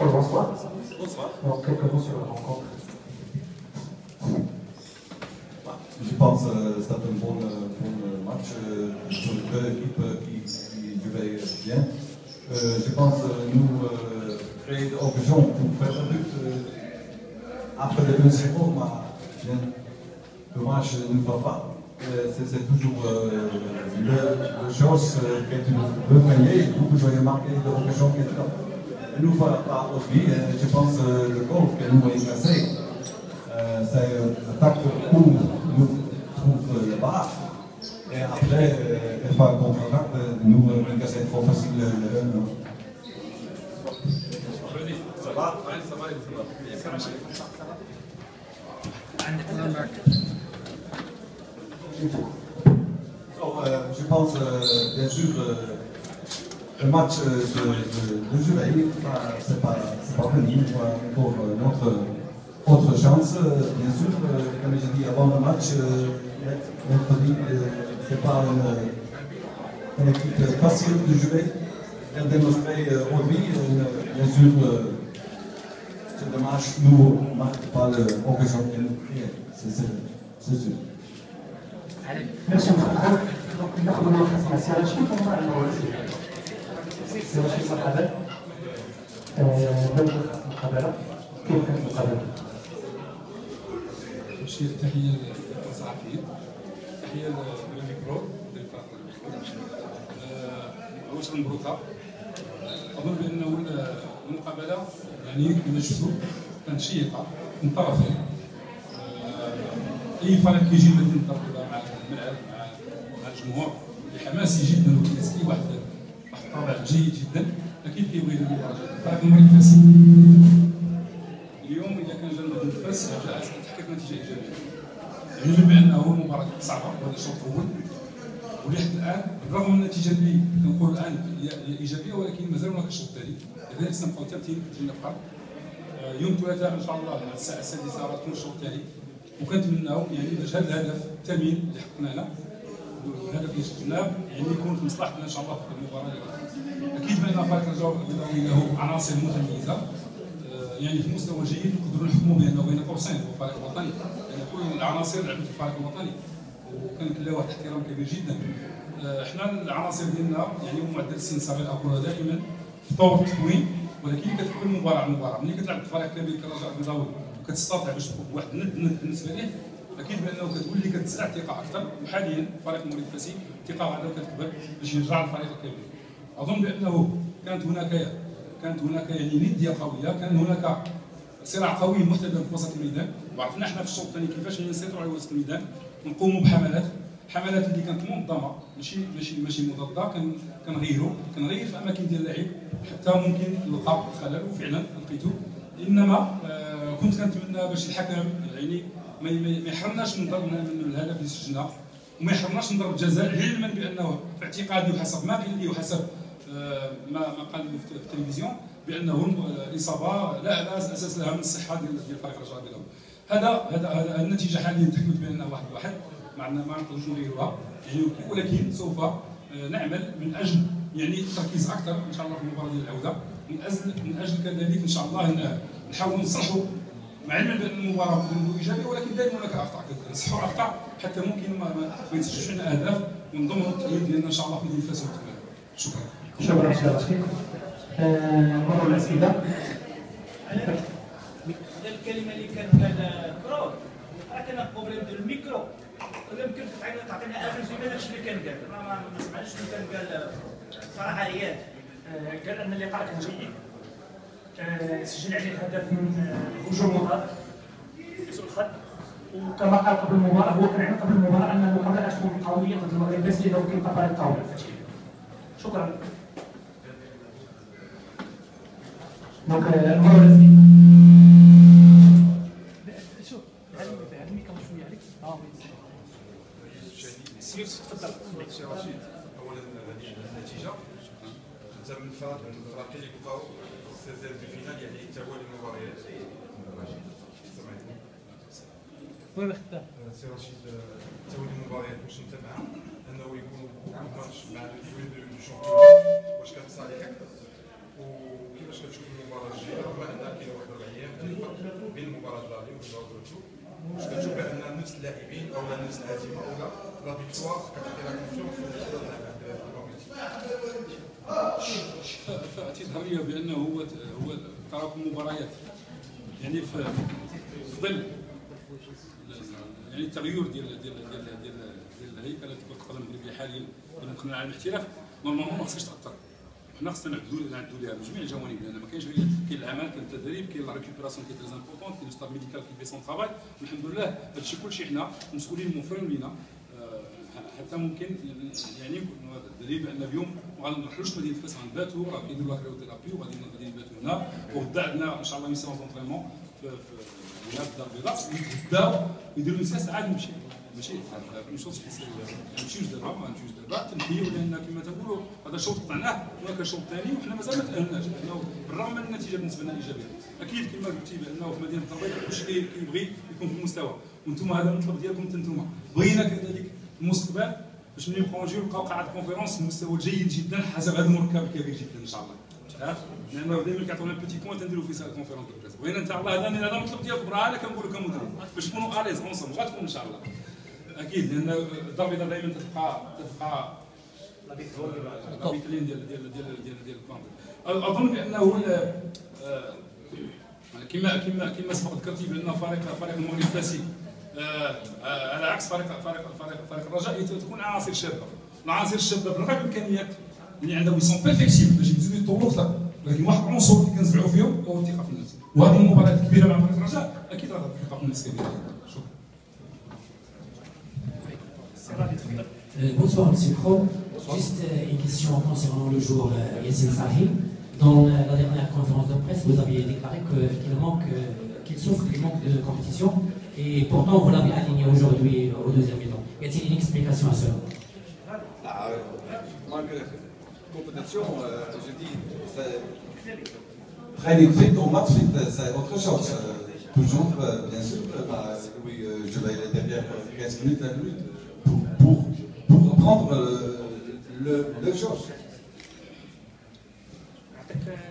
Bonsoir. Bonsoir. Alors, quelques mots sur la rencontre. Je pense que c'est un bon match pour les deux équipes qui jouaient bien. Je pense que nous créons des occasions pour faire un but après le 2-0, mais le match ne va pas. C'est toujours la chose que tu veux gagner, vous devez marquer des occasions qui sont là. Nous ne va pas aussi, je pense que le goal que nous avons cassé, c'est l'attaque où nous trouvons le bar. Et après, une fois contre-attaque, nous avons cassé trop facile le 1. Ça va? Ça va. Je pense, bien sûr, le match de Juve, c'est pas fini. Pour notre autre chance, bien sûr, comme j'ai dit avant le match, mercredi, c'est pas une équipe facile de jouer. Elle démontré aujourd'hui, bien sûr, c'est dommage, nous ne marquons pas l'occasion de nous créer, c'est sûr. Merci beaucoup. Donc, ناخذ الخصم سير شي كون مع المواسير. سير شي مقابل. بدأ المقابلة. كيف كانت المقابلة؟ نشير تحية للصحفيين، تحية للميكرو ديال فريق واش غنبروكها. أظن بأنه المقابلة يعني كما شفتوا كانت شيقة من طرفين. أي فريق كيجي مدينة الطرف مع الملعب مع الجمهور حماسي جدا وكيسكي واحد الطابع جيد جدا، اكيد كيبغي يدير المباراه. فريق المريكاسي اليوم اذا كان جا مدينه فاس تحقق نتيجه ايجابيه، يعني بانه المباراه صعبه وهذا الشوط الاول، ولحد الان بالرغم من النتيجه اللي كنقول الان هي ايجابيه، ولكن مازال هناك الشوط الثاني، لذلك سنبقاو ثابتين في النقاط. يوم الثلاثاء ان شاء الله مع الساعه 6 غتكون الشوط الثاني، وكنتمناو يعني باش هذا الهدف الثمين اللي حققنا هنا والهدف اللي سجلناه يعني يكون في مصلحتنا ان شاء الله في المباراه اللي غادي. اكيد بان فريق الرجاء البيضاوي له عناصر متميزه يعني في مستوى جيد، نقدروا نحكموا بانه بين قوسين هو فريق وطني، لان كل العناصر لعبت في الفريق الوطني وكان له واحد الاحترام كبير جدا. احنا العناصر ديالنا يعني معدل السن صغير اقولها دائما في طور التكوين، ولكن كتكون مباراه ملي كتلعب فريق كبير كالرجاء البيضاوي وكتستطيع باش تكون واحد الند بالنسبه ليه، اكيد بانه كتولي كتزرع ثقه اكثر. وحاليا فريق المريد فاسي الثقه غادا كتكبر باش يرجع الفريق الكبير. اظن بانه كانت هناك يعني نديه قويه، كان هناك صراع قوي محتدم في وسط الميدان، وعرفنا احنا في الشوط الثاني كيفاش نسيطروا على وسط الميدان ونقوموا بحملات اللي كانت منظمه ماشي مضاده، كنغير في اماكن ديال اللعب حتى ممكن نلقى خلل، وفعلا لقيته. انما كنت كنتمنى باش الحكم يعني ما يحرمناش من ضرب من الهدف اللي سجلنا، وما يحرمناش من ضرب الجزاء، علما بانه في اعتقادي وحسب ما قيل لي وحسب ما قال لي في التلفزيون بانه الاصابه لا اساس لها من الصحه ديال فريق الرجاء البيضاوي. هذا النتيجه حاليا تحمل بانها 1-1 ما نقدروش نغيروها يعني، ولكن سوف نعمل من اجل يعني التركيز اكثر ان شاء الله في المباراه ديال العوده، من اجل كذلك ان شاء الله نحاول نصلحوا، مع علما بان المباراه تكون ايجابيه، ولكن دائما هناك اخطاء نصحوا الاخطاء حتى ممكن ما ينسجلوش لنا اهداف ونضمنوا التأهيل ديالنا ان شاء الله في مدينه فاس والتكمله. شكرا. شكرا. مرة الاسئله. الكلمه اللي كان قال كرو راه كان بروبليم ديال الميكرو، ولا يمكن تعطينا اخر شيء داكشي اللي كان قال، ما سمعتش شنو كان قال صراحه. اياد قال ان اللقاء كان جيد، سجل عليه الهدف من هجوم مضاد بسوء الخط، وكما قال قبل المباراه هو كان يعلم قبل المباراه ان المقابله تكون قويه ضد المغرب بس لانه كيبقى فريق قوي. شكرا. دونك المره الاسئله. شوف هذه الميكرو شويه عليك. سير تفضل. سي رشيد، اولا هذه النتيجه انت من الفريقين اللي بقاو 16 في الفينال يعني توالي المباريات. سمعتني؟ وي بختار. سي رشيد، توالي المباريات واش انت مع انه يكون ماتش مع الفوين دو شامبيون واش كان صالحك؟ وكيفاش كتشوف المباراه الجايه بين مباراه داري ومباراه واش كتشوف بان نفس اللاعبين او نفس الهزيمه او لا فيكتوار كتعطي لا كونفيونس فتظهر لي بانه هو تراكم مباريات يعني في ظل يعني التغير ديال الهيكله ديال كره القدم المغربيه حاليا المقنعه على الاحتراف نورمالمون ما خصهاش تاثر. حنا خصنا نعدلوا لها من جميع الجوانب لان ما كاينش غير كاين العمل كاين التدريب كاين لا ريكوبيراسيون كاين تري امبورطون كاين ستاف ميديكال كي في سون ترافاي والحمد لله هادشي كلشي حنا مسؤولين موفرين لينا حتى ممكن يعني الدليل بان اليوم ما غنروحوش مدينه فاس غنباتوا راه كيديروا لا كريوثيرابي وغادي نباتوا هنا وغدا عندنا ان شاء الله ميسيونس دونطرينمون في هنا في الدار البيضاء يبداو يديروا ليساس عاد نمشي ماشي اون شوط ما نمشيوش دابا تنحيو لان كما تنقولوا هذا الشوط قطعناه وهناك شوط ثاني وحنا مازال ما تاهلناش بالرغم من النتيجه بالنسبه لنا ايجابيه اكيد كما قلتي بانه في مدينه الدار البيضاء كلشي كيبغي يكون في المستوى وانتم هذا المطلب ديالكم حتى انتم بغينا كذلك المستقبل باش ملي نبقاو نجيو نلقاو قاعه كونفيرونس المستوى جيد جدا حسب هذا المركب الكبير جدا ان شاء الله لانه دائما كيعطونا بيتي بوان تنديروا في سال كونفيرونس دو بريس بغينا ان شاء الله هذا المطلب ديالكم راه انا كنقول لكم مدرب باش تكونوا اليز اونصوم غتكون ان شاء الله اكيد لان الدار البيضاء دائما تبقى لا فيترين ديال الكونفيرونس اظن بانه كما سبق ذكرتي بان فريق المغرب الفاسي على عكس فريق الرجاء تكون عناصر شابه العناصر الشابه بالرغم من الامكانيات اللي عندهم يسون بيرفيكسيون باش يزيدوا يطوروا اكثر ولكن واحد العنصر اللي كنزرعوا فيهم هو الثقه في النفس وهذه المباريات الكبيره مع فريق الرجاء اكيد غادي الثقه في النفس كبيره. شكرا. Bonsoir Monsieur Pro. Juste une question concernant le jour Yassine Sahi. Dans la dernière conférence de presse, vous aviez déclaré qu'il souffre du manque de compétition et pourtant vous l'avez aligné aujourd'hui au deuxième mi-temps. Y a-t-il une explication à cela? Malgré la compétition, je dis, training fit au match fit, c'est autre chose. Toujours, bien sûr, oui, je vais aller derrière 15 minutes, 20 minutes pour reprendre le chose.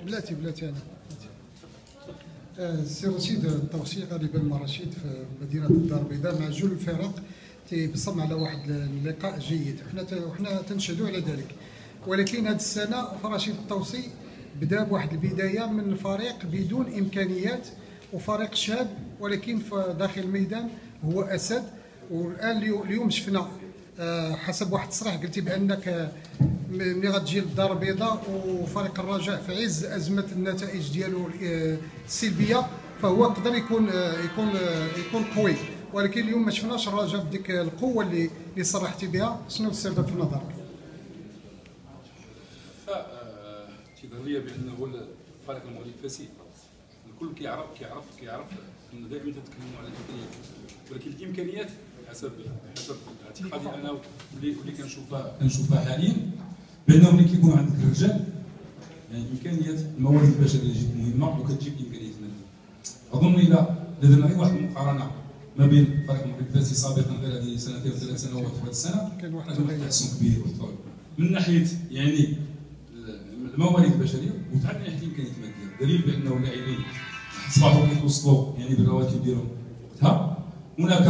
بلاتي انا السي رشيد التوصيه غالبا مع رشيد في مدينه الدار البيضاء مع جل الفرق تيبصم على واحد اللقاء جيد وحنا تنشهدوا على ذلك ولكن هذه السنه فرشيد التوصي بدا بواحد البدايه من فريق بدون امكانيات وفريق شاب ولكن في داخل الميدان هو اسد والان اليوم شفنا حسب واحد التصريح قلتي بانك ملي غتجي للدار البيضاء وفريق الرجاء في عز ازمه النتائج ديالو السلبيه فهو يقدر يكون قوي ولكن اليوم ما شفناش الرجاء بديك القوه اللي صرحتي بها. شنو السبب في نظرك؟ تيظهر لي بانه الفريق المغربي الفاسي الكل كيعرف ان دائما تتكلموا على الامكانيات ولكن الامكانيات حسب اعتقادي انا واللي كنشوفها حاليا بانه ملي كيكون عندك الرجال يعني امكانيات الموارد البشريه جد مهمه وكتجيب امكانيات ماديه. اظن الا درنا غير واحد المقارنه ما بين فريق المغرب الفاسي سابقا غير هذه سنتين وثلاث سنوات في هذه السنه كان واحد التحسن كبير وتطور من ناحيه يعني الموارد البشريه وتعد من ناحيه الامكانيات الماديه. دليل بانه اللاعبين اصبحوا كيتوصلوا يعني بالرواتب ديالهم وقتها هناك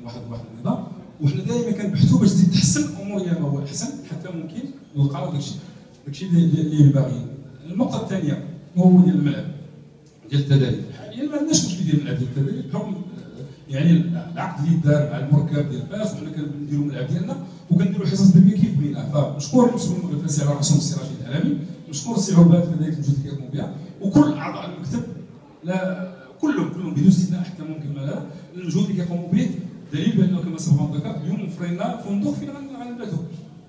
واحد النظام وحنا دائما كنبحثوا باش تزيد تحسن الامور الى ما هو احسن حتى ممكن نلقاو داكشي اللي ينبغي. النقطه الثانيه هو ديال الملعب ديال التدريب. حاليا ما عندناش مشكل ديال الملعب ديال التدريب بحكم يعني العقد اللي دار مع المركب ديال فاس وحنا كنديروا الملعب ديالنا وكنديروا حصص ديالنا كيف بغينا. فمشكور المسؤول المغرب الفاسي على راسهم السي رشيد العالمي مشكور السي عباد كذلك الجهد اللي كيقوموا بها وكل اعضاء المكتب لا كلهم بدون استثناء حتى ممكن لا الجهود اللي كيقوموا به. دليل بانه كما سبق ذكر اليوم فرينا فندق فين غنباتوا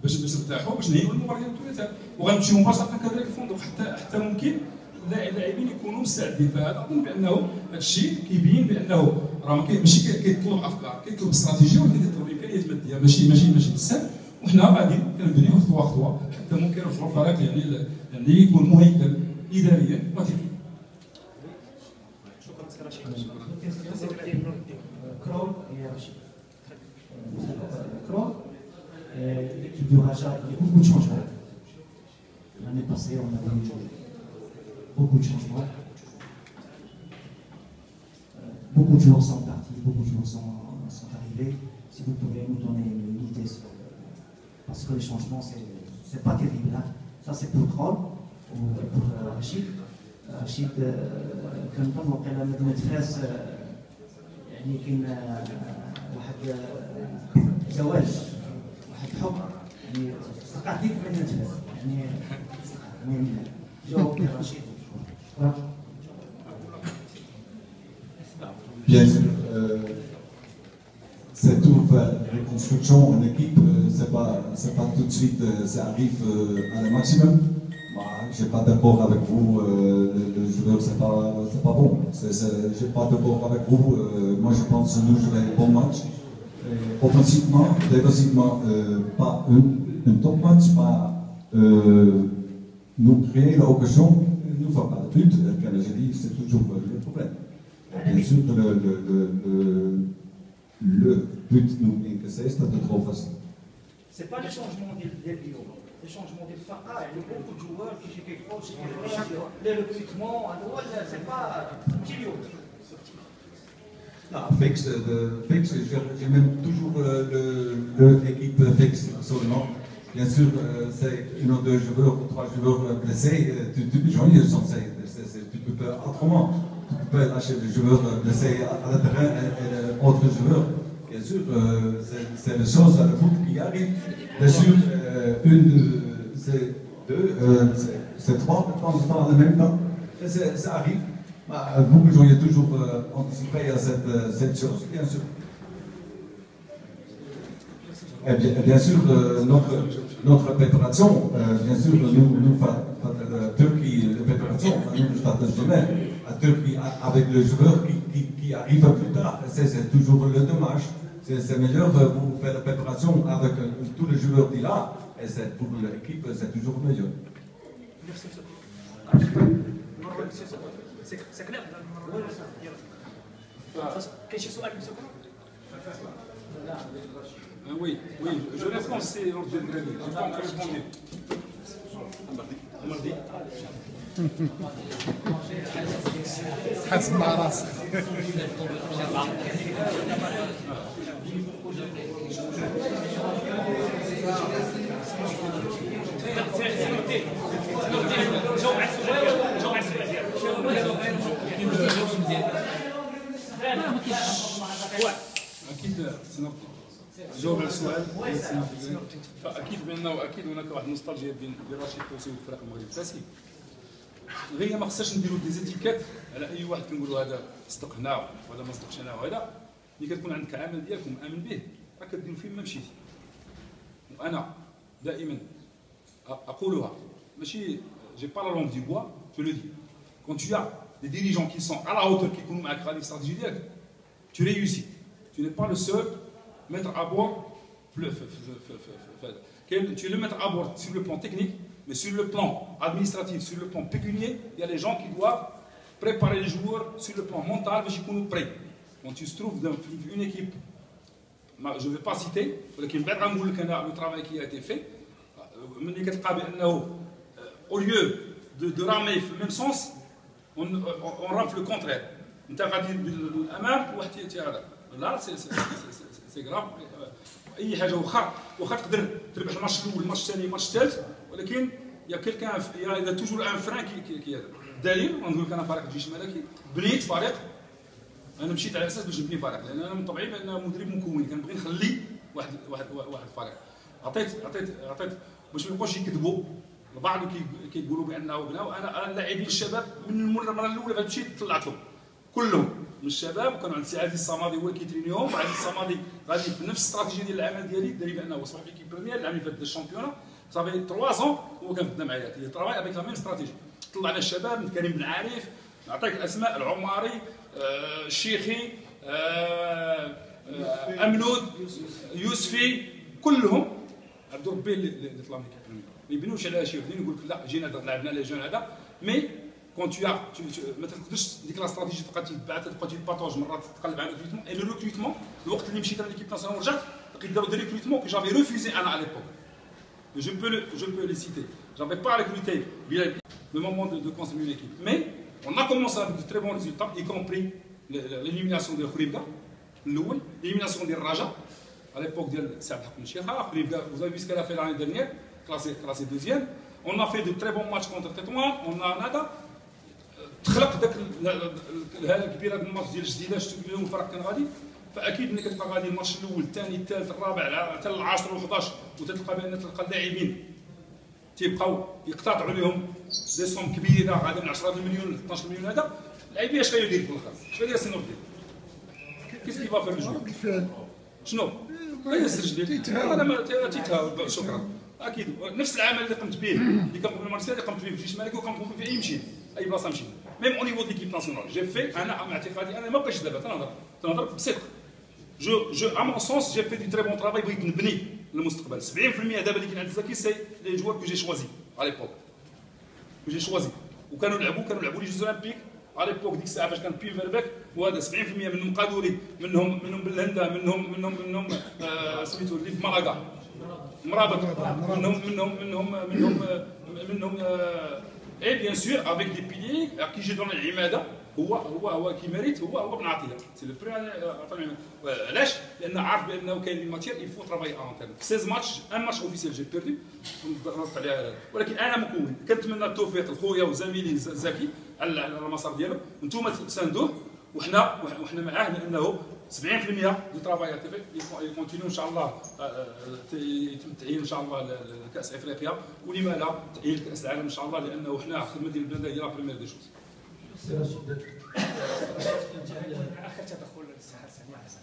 باش نرتاحوا باش نهيئوا المباراه ديال الثلاثاء وغنمشيو مباشره كذلك الفندق حتى ممكن اللاعبين يكونوا مستعدين. فهذا اظن بانه هذا الشيء كيبين بانه راه ماشي كيطلب افكار كيطلب استراتيجيه ولكن كيطلب امكانيات ماديه ماشي بالسهل وحنا غادي كنبنيو خطوه حتى ممكن نرجعوا الفريق يعني يكون مهيكل اداريا وتكنيكيا. شكرا سي رشيد. Kroll et Rachid. Kroll, l'équipe du Raja, il y a beaucoup de changements. L'année passée, on a eu beaucoup de changements. beaucoup de joueurs sont partis, beaucoup de joueurs sont arrivés. Si vous pouvez nous donner une idée, parce que les changements, c'est pas terrible. Hein. Ça, c'est pour Troll ou pour Rachid. Rachid, كنظن وقيلا مدينة فاس يعني كاين واحد زواج واحد حب يعني ثقافتي في مدينة فاس يعني المهم جاوب رشيد. Bien sûr, cette reconstruction en équipe, c'est pas tout de suite, ça arrive à le maximum. Je n'ai pas d'accord avec vous, le joueur c'est pas bon. Je n'ai pas d'accord avec vous. Moi je pense que nous jouons un bon match. Offensivement, défensivement, pas un top match, pas nous créer l'occasion, nous ne faisons pas de but. Comme j'ai dit, c'est toujours le problème. Bien sûr que le but nous encaissé, c'était trop facile. C'est pas les changements des bio, les changements des FAA, il y a beaucoup de joueurs qui j'ai quelque chose, les recrutements, c'est pas bio. Non, fixe, j'ai même toujours l'équipe fixe, absolument. Bien sûr, c'est une ou deux joueurs, trois joueurs blessés, tu peux joindre censé, tu peux autrement. Tu peux lâcher le joueur blessé à la terrain et l'autre joueur. Bien sûr, c'est les choses à la foot qui arrivent. Bien sûr, c'est deux, c'est trois de temps en temps en même temps. Et ça arrive. Vous pouvez toujours anticiper à cette chose, bien sûr. Et bien sûr, notre préparation, bien sûr, nous faisons la Turquie, la préparation, nous faisons jamais. La Turquie avec le joueur qui arrive plus tard, c'est toujours le dommage. C'est meilleur vous faire la préparation avec tous les joueurs qui là, et c'est pour l'équipe, c'est toujours meilleur. C'est clair. كاين شي سؤال Oui, je réponds, c'est l'ordre de Grémy. Je ne peux pas encore répondre. Mardi. حسب مع راسك. اكيد سنبقى جاوب على السؤال فاكيد بانه اكيد هناك واحد النوستالجيا بين رشيد الطوسي والفرق المغرب الفاسي غير ما خصناش نديروا دي زيتيكات على اي واحد كنقولوا هذا صدق هنا وهذا ما صدقش هنا وهذا ملي كتكون عندك عمل ديالك ومآمن به راه كديروا فين ما مشيتي وانا دائما اقولها ماشي جي با لا لونغ دي بوا جو لو دي كون tu as des dirigeants qui sont à la hauteur كيكونوا معاك غادي في الاستراتيجيه ديالك tu réussis tu n'es pas le seul mettre à bord tu es le mettre à bord sur le plan technique, mais sur le plan administratif, sur le plan pécunier, il y a les gens qui doivent préparer les joueurs sur le plan mental, mais ils sont prêts. Quand tu te trouves dans une équipe, je ne vais pas citer, le travail qui a été fait, au lieu de ramer dans le même sens, on rame le contraire. Là, c'est grave. اي حاجه واخا تقدر تربح الماتش الاول الماتش الثاني الماتش الثالث ولكن يا كيلكان اذا توجور ان فران كي هذا الدليل نقول لك انا فريق الجيش الملكي بنيت فريق انا مشيت على اساس باش نبني فريق لان انا من طبيعي بان مدرب مكون كنبغي نخلي واحد فريق عطيت باش ما يبقاوش يكذبوا البعض كيقولوا بانه بناو انا اللاعبين الشباب من المره الاولى باش مشيت طلعتهم كلهم من الشباب وكانوا عند سي عزيز الصمادي هو اللي كيترينيهم وعزيز الصمادي غادي في نفس الاستراتيجيه ديال العمل ديالي داري بانه وصل في كيب بريمير العام اللي فات الشامبيون صافي 3 ans هو كان خدام معايا اللي ترافاي افيك لا ميم استراتيجي طلعنا الشباب كريم بن عارف نعطيك الاسماء العماري الشيخي امنود يوسفي كلهم عبد ربي اللي طلع من كيب بريمير ما يبنوش على شي وحدين يقول لك لا جينا لعبنا لي جون هذا مي quand tu as ما تقدرش ديك لا استراتيجي تبقى تبعث تبقى تبارطاج مرات تقلب على الريكروتمون اي لو ريكروتمون الوقت اللي مشيت ليكيب ناسيونال ورجعت كيديروا دي ريكروتمون كي جافي ريفوزي انا على ليبوك je peux les citer j'avais pas recruté le moment de construire une équipe mais on a commencé avec de très bons résultats y compris ليليميناسيون ديال خليبكا الاول، ليليميناسيون ديال الرجاء على ليبوك ديال سعد الحق بن شيخه. خليبكا vous avez vu ce qu'elle a fait l'année dernière, classé deuxième. On a fait de très bons matchs contre Tétouan, on a nada تخلق داك الهاله الكبيره ديال الماتش ديال الجديده شفتوا اليوم الفرق كان غادي. فاكيد ملي كتبقى غادي الماتش الاول الثاني الثالث الرابع حتى ال10 و11 وتلقى بان تلقى اللاعبين تيبقاو يقتطعوا لهم دي سوم كبيره غادي من 10 مليون ل 12 مليون. هذا اللاعبين اش غيدير في الاخر؟ اش غيدير سي نور الدين؟ كيف كيفا في الجو؟ شنو؟ غيسجل ديك انا ما تيتهاوب. شكرا. اكيد نفس العمل اللي قمت به اللي كنقوم بالمارسيال اللي قمت به في الجيش الملكي وكنقوم به في اي مشيت اي بلاصه مشيت ميم او نيفو ديكيب ناسيونال جي في. انا مع اعتقادي انا ما بقيتش دابا تنهضر بصدق. جو ا مون سونس جي في دي تري بون طرافاي بغيت نبني للمستقبل. 70% دابا اللي كاين عند الزكي سي لي جوار كو جي شوازي على ليبوك كو جي شوازي وكانوا يلعبوا لي جوز اولمبيك على ليبوك ديك الساعه فاش كان بي فيرباك. وهذا 70% منهم قادوري منهم بالهندا منهم سميتو اللي في مالاغا مرابط منهم اي بيان سور افيك دي بيلي كي جي دون العماده هو كي ميريت هو بن عطيه سي لو بريمير. علاش؟ لان عارف بانه كاين لي ماتير يفو ترافاي اونترن. في 16 ماتش ان ماتش اوفيسيال جي بيردي نضغط عليها. ولكن انا مكون كنتمنى التوفيق لخويا وزميلي زكي على المسار ديالو. انتم تساندوه وحنا معاه لانه 70% دو ترافاي يكونتينيو ان شاء الله. يتم التأهيل ان شاء الله لكاس افريقيا ولما لا تأهيل كاس العالم ان شاء الله لانه حنا الخدمه ديال البلاد هي لا بريمير دي شوز. اخر تدخل للساحه سميع حسن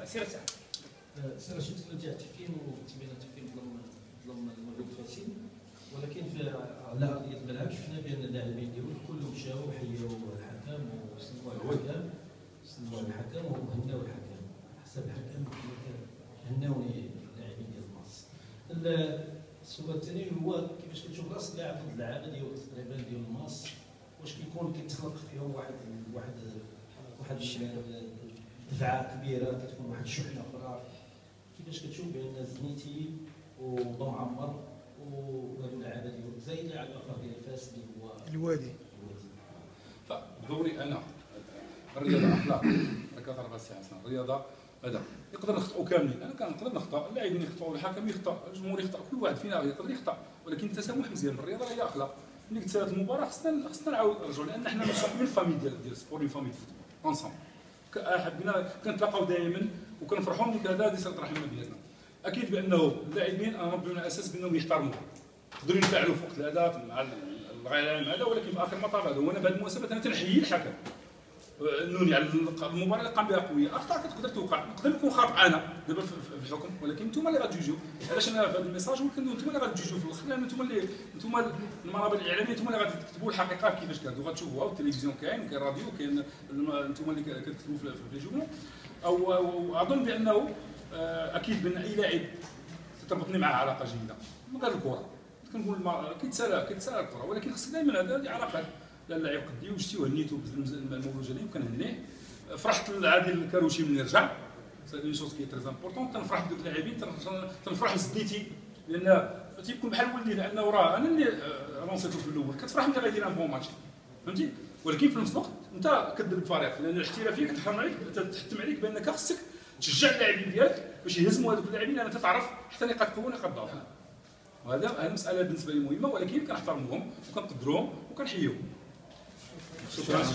سير سعد. سير رشيد رجع التحكيم وتبين التحكيم ظلم المغرب فاسين ولكن على ارضيه الملعب شفنا بان اللاعبين ديالو كلهم مشاو وحيوا الحكم وسلموا الحكم وهناو الحكم حسب الحكم هناوني اللاعبين ديال الماتش. السؤال الثاني هو كيفاش كتشوف راس اللاعب ضد اللعابه ديال تقريبا ديال الماتش واش كيكون كيتخلق فيهم واحد دفعه كبيره كتكون واحد الشحنه اخرى؟ كيفاش كتشوف بان زنيتي وضم عمر وهذو اللعابه ديالو زايد اللاعب الاخر ديال فاس اللي هو الوادي؟ فبدوري انا الرياضه اخلاق كثر بس حسن الرياضه هذا يقدر نخطئوا كاملين. انا كنقدر نخطا اللاعبين يخطئوا الحكم يخطا الجمهور يخطا كل واحد فينا يقدر يخطا ولكن التسامح مزيان. الرياضه هي اخلاق. ملي كتسالات المباراه خصنا نعاود نرجعوا لان حنا من فامي ديال السبور من فامي الفوتبول اونسومبل. حبينا كنتلاقاو دائما وكنفرحوا من كذا دي صله رحم بيناتنا. اكيد بانه اللاعبين انا ربي على اساس بانهم يحترموا يقدروا ينفعلوا فوق الاداء مع الغير هذا ولكن في اخر المطاف هذا. وانا بهذه المناسبه انا تنحيي الحكم النوني على المباراه اللي قام بها قويه. اخطاء كتقدر توقع نقدر نكون خاطئ انا دابا في الحكم ولكن نتوما اللي غتجوجوا. علاش انا في هذا الميساج ولكن نتوما اللي غتجوجوا في الاخر لان نتوما المنابر الاعلاميه نتوما اللي غتكتبوا الحقيقه كيفاش كانت وغتشوفوها والتلفزيون كاين وكاين الراديو وكاين نتوما اللي كتكتبوا في لي جورنال. او اظن بانه اكيد بان اي لاعب تربطني معاه علاقه جيده من غير الكره كنقول كيتسالى الكره ولكن خصك دائما هذه علاقات. لا اللاعب قدي وشتي وهنيتو بالمولوجه ديالو كنهنيه. فرحت العادي الكاروشي ملي رجع سي اون شوز كي تري امبورطون. تنفرح بدوك اللاعبين تنفرح لزديتي لان تيكون بحال ولدي لانه راه انا اللي لونسيتو في الاول. كتفرح ملي غيدير ان بون ماتش فهمتي ولكن في نفس الوقت انت كدير الفريق لان الاحترافيه كتحرم عليك تحتم عليك بانك خصك تشجع اللاعبين ديالك باش يهزموا هذوك اللاعبين لان تعرف حتى نقاط قوه ونقاط ضعف. وهذا مساله بالنسبه لي مهمه ولكن كنحترموهم وكنقدروهم وكنحييهم. شكرا.